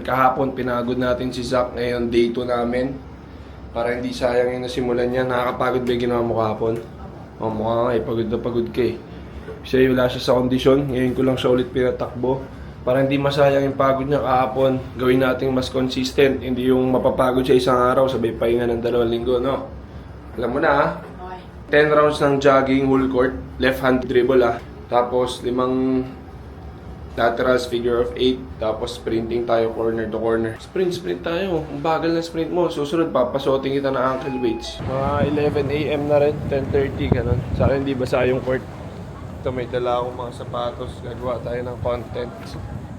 Kahapon pinagod natin si Zach, ngayon day 2 namin. Para hindi sayang yung nasimulan niya. Nakakapagod ba yung ginawa mo kahapon? O mukha nga pagod na pagod ka Kasi wala siya sa kondisyon, ngayon ko lang siya ulit pinatakbo. Para hindi masayang yung pagod niya kahapon, gawin natin mas consistent. Hindi yung mapapagod siya isang araw, sabay pahinga ng 2 linggo, no? Alam mo na ha? 10 rounds ng jogging whole court, left hand dribble Tapos 5 laterals, figure of 8. Tapos sprinting tayo corner to corner. Sprint tayo. Ang bagal na sprint mo. Susunod, papasoting kita ng ankle weights. Mga 11 AM na rin, 10:30 ganun. Sa akin hindi basa yung court. Ito may dala akong mga sapatos. Gagawa tayo ng content.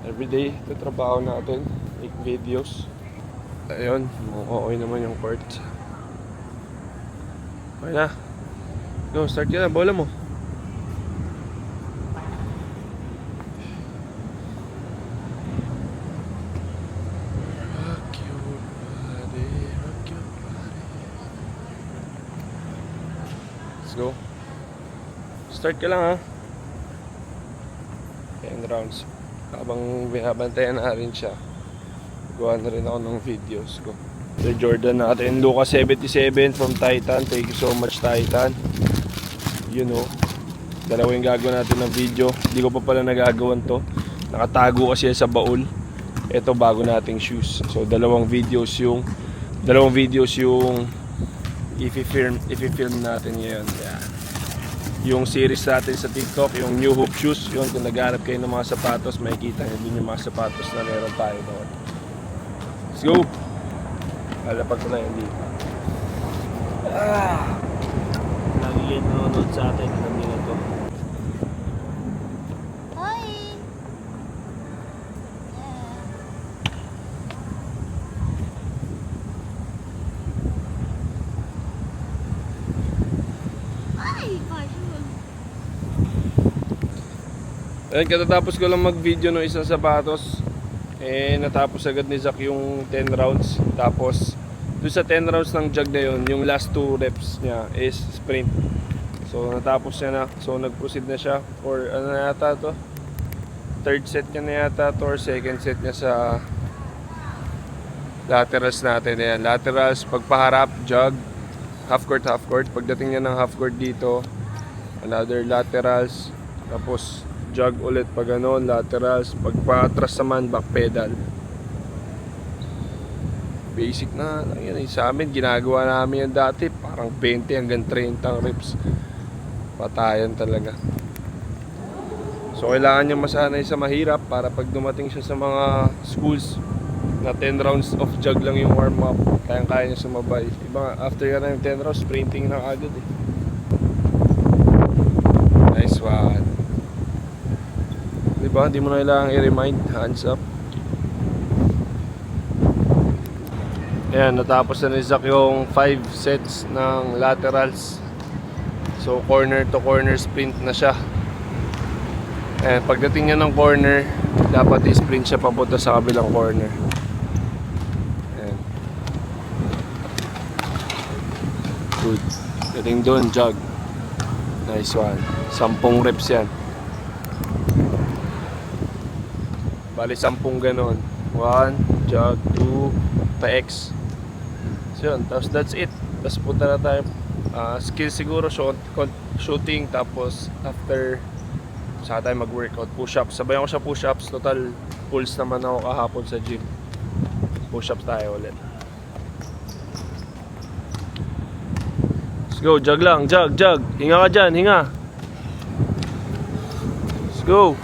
Everyday, ito trabaho natin. Make videos. Ayun, okay naman yung court. Okay na. Go, start ka na. Bola mo. Go. Start ka lang ha. 10 rounds. Habang binabantayan na rin siya, gawa na rin ako ng videos ko. The Jordan natin, Lucas 77 from Titan. Thank you so much, Titan. You know, dalawa yung gagawin natin ng video. Hindi ko pa pala nagagawan to. Nakatago kasi sa baul. Ito bago nating shoes. So dalawang videos yung i-film natin ngayon. Yeah. Yung series natin sa TikTok, yung New Hope Shoes, yun kung naghanap kayo ng mga sapatos, makikita nyo din yung mga sapatos na meron tayo doon. Let's go! Alapag ko na yun dito. Lagi kayo nanonood sa atin, alam nyo na to. Ayun, katatapos ko lang mag-video ng isang sapatos. Natapos agad ni Zach yung 10 rounds. Tapos, doon sa 10 rounds ng jog na yun, yung last 2 reps niya is sprint. So, natapos niya na. So, nag-proceed na siya for, ano na yata to? Third set niya na yata to or second set niya sa laterals natin. Ayan, laterals, pagpaharap, jog, half court. Pagdating niya ng half court dito, another laterals, tapos jog ulit pag ano, laterals, pagpa-atras naman, back pedal. Basic na lang yan. Sa amin, ginagawa namin yan dati, parang 20 hanggang 30 reps. Patayan talaga. So, kailangan niya masanay sa mahirap para pag dumating siya sa mga schools na 10 rounds of jog lang yung warm-up, kaya niya sumabay. Iba, after ka na yung 10 rounds, sprinting na agad Nice one. Diba? Hindi mo na kailangan i-remind. Hands up. Ayan, natapos na ni Zach yung 5 sets ng laterals. So, corner to corner sprint na siya. Ayan, pagdating niya ng corner, dapat i-sprint siya papunta sa kabilang corner. Ayan. Good. Galing doon, jog. Nice one. 10 reps yan. Bali 10 ganon. 1, jog, 2, pa-X. So yun, tapos that's it. Tapos punta na tayo. Skill siguro, shooting. Tapos after, saka tayo mag-workout. Push-ups. Sabayan ko siya push-ups. Total pulls naman ako kahapon sa gym. Push-ups tayo ulit. Let's go, jog lang. Jog. Hinga ka dyan, hinga. Let's go.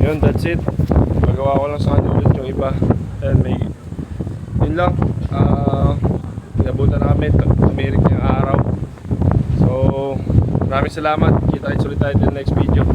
Yun, that's it. Magawa ko lang sa kanya ulit yung iba. And may, yun lang. Inabutan na kami. Tumirik yung araw. So, maraming salamat. Kita ulit tayo in the next video.